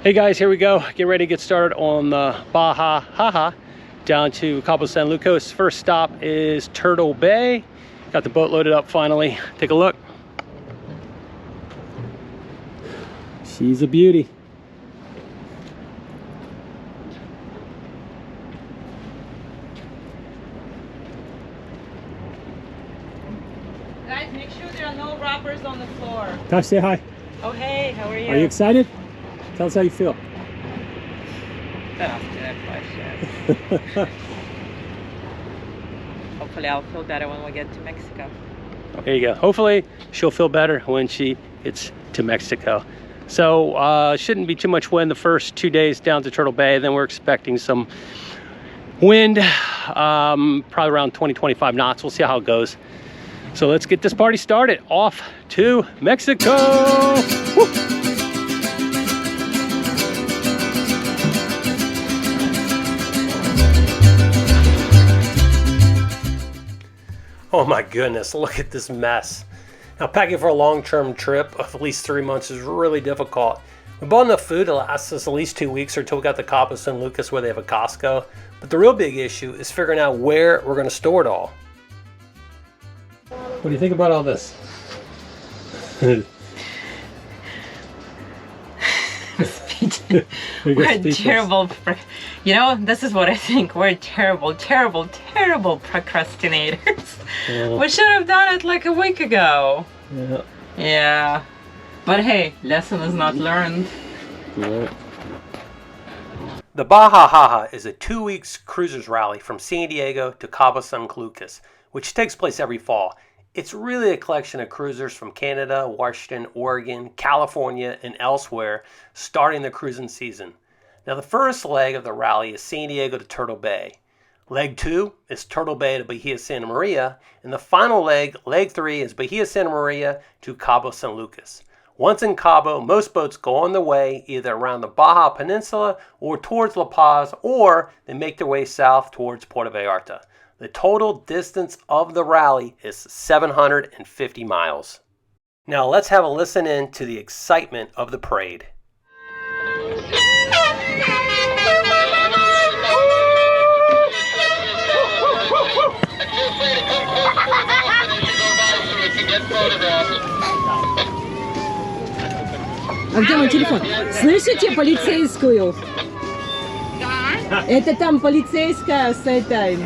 Hey guys, here we go. Getting ready to get started on the Baja Ha-Ha down to Cabo San Lucas. First stop is Turtle Bay. Got the boat loaded up finally. Take a look. She's a beauty. Guys, make sure there are no wrappers on the floor. Tash, say hi. Oh, hey, how are you? Are you excited? Tell us how you feel. After that question. Hopefully I'll feel better when we get to Mexico. There you go. Hopefully she'll feel better when she gets to Mexico. So shouldn't be too much wind the first 2 days down to Turtle Bay. Then we're expecting some wind, probably around 20-25 knots. We'll see how it goes. So let's get this party started. Off to Mexico. Woo! Oh my goodness, look at this mess. Now, packing for a long-term trip of at least 3 months is really difficult. We bought enough food to last us at least 2 weeks or until we got to Cabo San Lucas where they have a Costco. But the real big issue is figuring out where we're going to store it all. What do you think about all this? We're terrible. You know, this is what I think. We're terrible procrastinators. Yeah. We should have done it like a week ago. Yeah. Yeah. But hey, lesson is not learned. Yeah. The Baja Ha-Ha is a 2-week cruisers rally from San Diego to Cabo San Lucas, which takes place every fall. It's really a collection of cruisers from Canada, Washington, Oregon, California, and elsewhere starting the cruising season. Now, the first leg of the rally is San Diego to Turtle Bay. Leg 2 is Turtle Bay to Bahia Santa Maria, and the final leg, leg 3, is Bahia Santa Maria to Cabo San Lucas. Once in Cabo, most boats go on their way either around the Baja Peninsula or towards La Paz, or they make their way south towards Puerto Vallarta. The total distance of the rally is 750 miles. Now let's have a listen in to the excitement of the parade. А где мой телефон? Слышите полицейскую? Да. Это там полицейская с этой.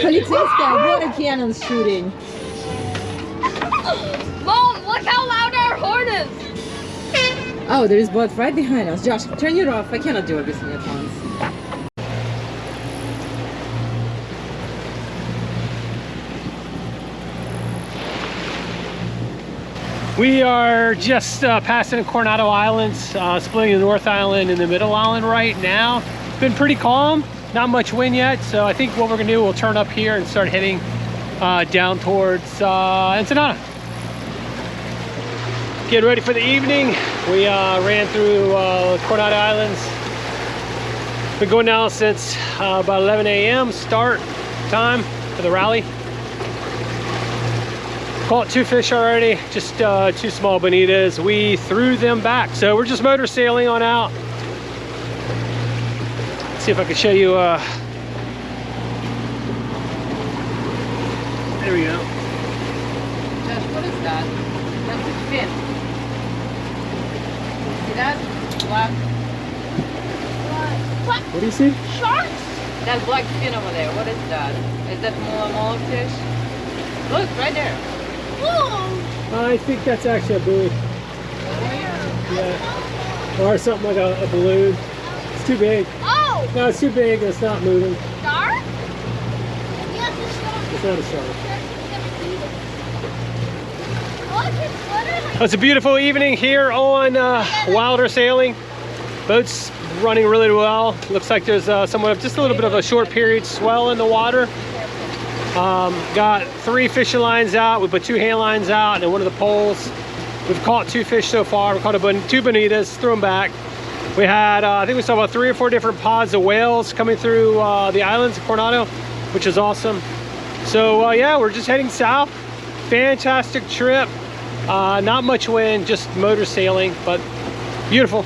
Полицейская, what a cannon's shooting. Mom, look how loud our horn is. Oh, there is boat right behind us. Josh, turn it off. I cannot do everything at once. We are just passing Coronado Islands, splitting the North Island and the Middle Island right now. It's been pretty calm, not much wind yet, so I think what we're gonna do, we'll turn up here and start heading down towards Ensenada. Get ready for the evening. We ran through Coronado Islands. Been going down since about 11 a.m. start time for the rally. Caught 2 fish already, just 2 small bonitas. We threw them back, so we're just motor sailing on out. Let's see if I can show you. There we go. Josh, what is that? That's a fin. See that? Black. What do you see? Sharks? That black fin over there. What is that? Is that more fish? Look, right there. Whoa! I think that's actually a buoy. Yeah. Or something like a balloon. It's too big. Oh! No, it's too big. It's not moving. Shark? Yes, it's a shark. It's not a shark. Look, it's literally... It's a beautiful evening here on Wilder Sailing. Boat's running really well. Looks like there's somewhat of just a little bit of a short period swell in the water. Got 3 fishing lines out. We put 2 hand lines out and one of the poles. We've caught 2 fish so far. We caught 2 bonitas, threw them back. We had, I think we saw about 3 or 4 different pods of whales coming through the islands of Coronado, which is awesome. So yeah, we're just heading south. Fantastic trip. Not much wind, just motor sailing, but beautiful.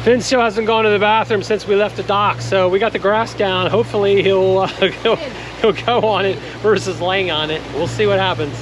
Finn still hasn't gone to the bathroom since we left the dock, so we got the grass down. Hopefully he'll go on it versus laying on it. We'll see what happens.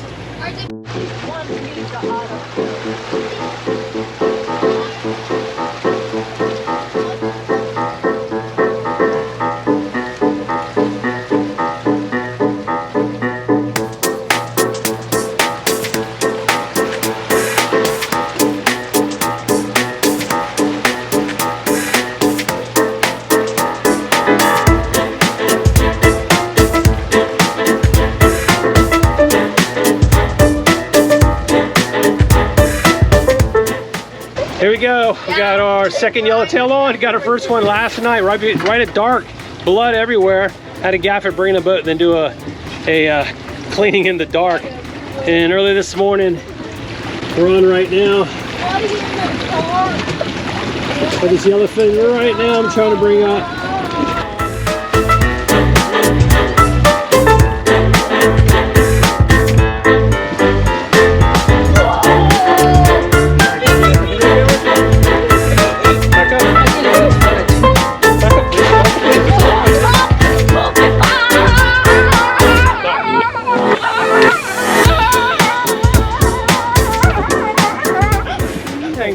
Here we go. We got our second yellowtail on. Got our first one last night, right at dark. Blood everywhere. Had to gaff it, bring in a boat, and then do a cleaning in the dark. And early this morning, we're on right now. But this yellowfin right now, I'm trying to bring up.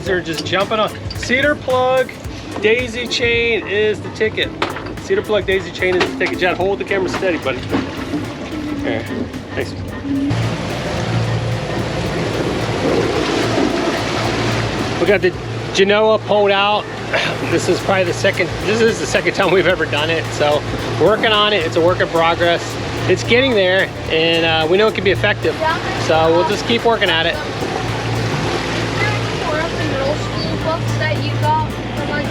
Are just jumping on. Cedar plug, daisy chain is the ticket. Cedar plug, daisy chain is the ticket. Jad, hold the camera steady, buddy. Here, thanks. We got the Genoa pulled out. This is probably the second time we've ever done it. So working on it. It's a work in progress. It's getting there, and we know it can be effective. So we'll just keep working at it. Books that you got for like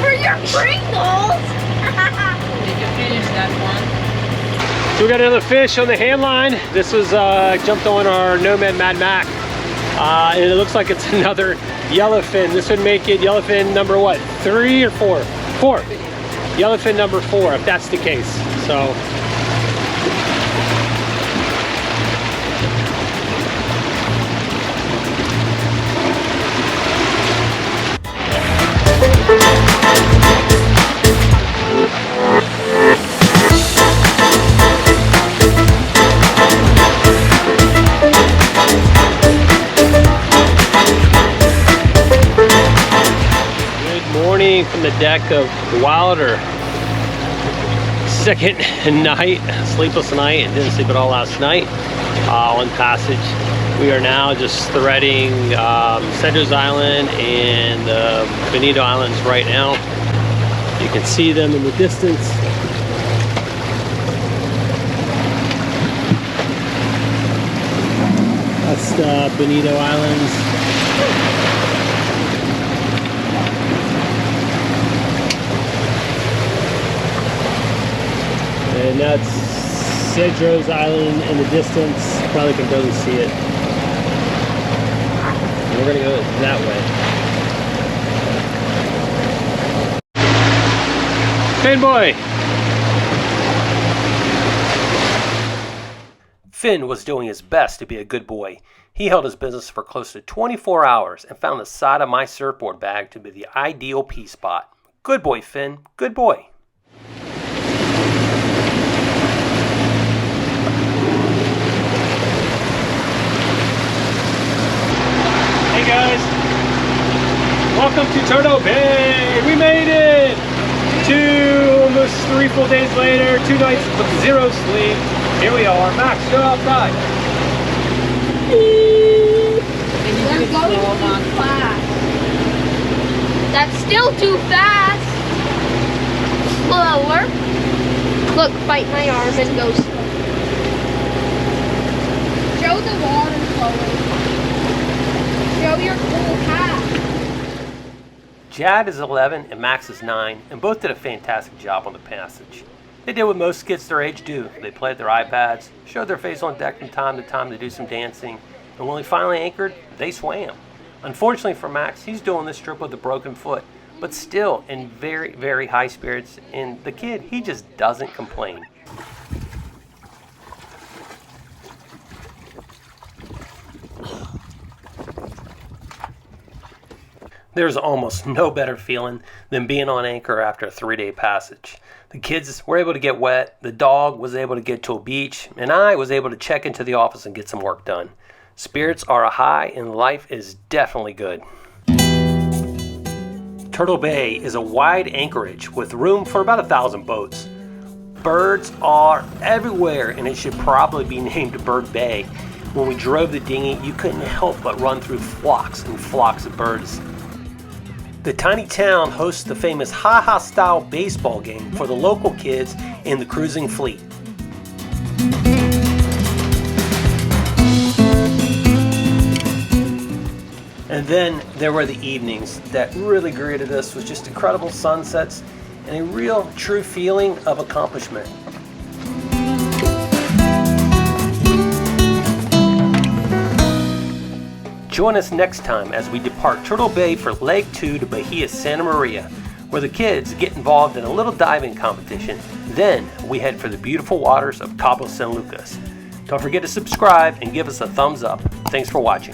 for your Pringles. Did you finish that one? So we got another fish on the hand line. This was jumped on our Nomad Mad Mac, and it looks like it's another yellowfin. This would make it yellowfin number what? 3 or 4? 4. Yellowfin number 4, if that's the case. So. From the deck of Wilder. Second night, sleepless night, and didn't sleep at all last night on passage. We are now just threading Cedros Island and Beneteau Islands right now. You can see them in the distance. That's the Beneteau Islands. And that's Cedros Island in the distance. Probably can barely see it. And we're gonna go that way. Finn boy! Finn was doing his best to be a good boy. He held his business for close to 24 hours and found the side of my surfboard bag to be the ideal pee spot. Good boy, Finn. Good boy. Hey guys, welcome to Turtle Bay. We made it! Almost 3 full days later, 2 nights with 0 sleep. Here we are. Max, go outside. They're going too fast. That's still too fast. Slower. Look, bite my arm and go slow. Show the water flowing. Show your cool hat. Jad is 11 and Max is 9, and both did a fantastic job on the passage. They did what most kids their age do. They played with their iPads, showed their face on deck from time to time to do some dancing, and when we finally anchored, they swam. Unfortunately for Max, he's doing this trip with a broken foot, but still in very, very high spirits, and the kid, he just doesn't complain. There's almost no better feeling than being on anchor after a 3-day passage. The kids were able to get wet, the dog was able to get to a beach, and I was able to check into the office and get some work done. Spirits are high and life is definitely good. Turtle Bay is a wide anchorage with room for about 1,000 boats. Birds are everywhere, and it should probably be named Bird Bay. When we drove the dinghy, you couldn't help but run through flocks and flocks of birds. The tiny town hosts the famous Ha-Ha style baseball game for the local kids in the cruising fleet. And then there were the evenings that really greeted us with just incredible sunsets and a real true feeling of accomplishment. Join us next time as we depart Turtle Bay for Leg 2 to Bahia, Santa Maria, where the kids get involved in a little diving competition. Then we head for the beautiful waters of Cabo San Lucas. Don't forget to subscribe and give us a thumbs up. Thanks for watching.